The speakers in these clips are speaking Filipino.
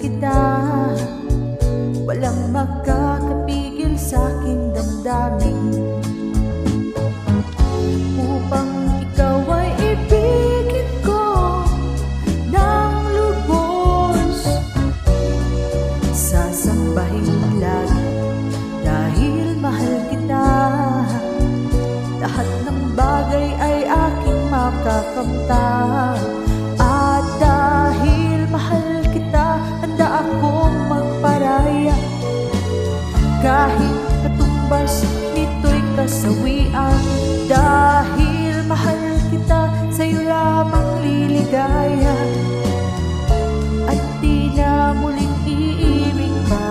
kita. Walang makakapigil sa'king damdamin upang ikaw ay ibigin ko ng lubos. Sasambahin lagi dahil mahal kita. Lahat ng bagay ay aking makakamtan. At dahil mahal kita, handa akong magparaya. Kahit katumbas nito'y kasawian. Dahil mahal kita, sa'yo lamang liligaya. At di na muling iibig pa.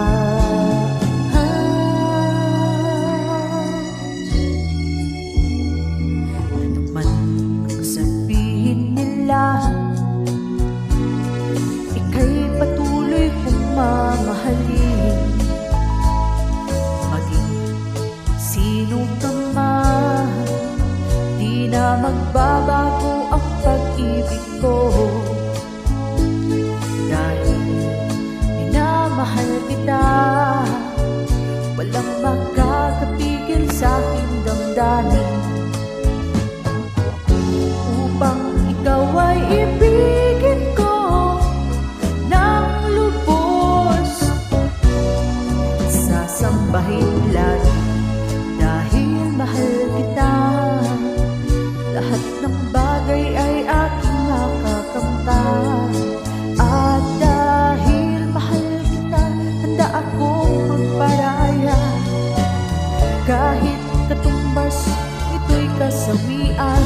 Ano man ang sabihin nila, ika'y patuloy kong mamahalin. Maging sino ka man, di na magbabago ang pag-ibig ko. Dahil minamahal kita, walang makakapigil sa'king damdamin upang ikaw ay ibigin ko ng lubos. Sasambahin lagi dahil mahal kita. Lahat ng bagay ay aking makakamtan. At dahil mahal kita, handa akong magparaya. Kahit katumbas ito'y kasawian.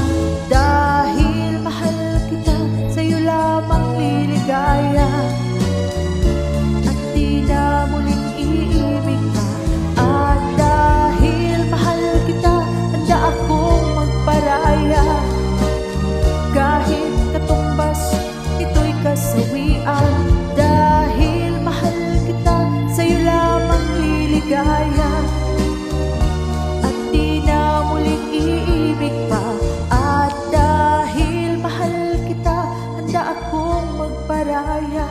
Dahil mahal kita, sa'yo lamang liligaya. At di na muling iibig ka. At dahil mahal kita, handa akong magparaya. Kahit katumbas ito'y kasawian. Dahil mahal kita, sa'yo lamang liligaya. At di na muling iibig pa. At dahil mahal kita, handa akong magparaya.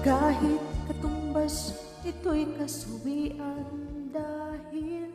Kahit katumbas ito'y kasawian. Dahil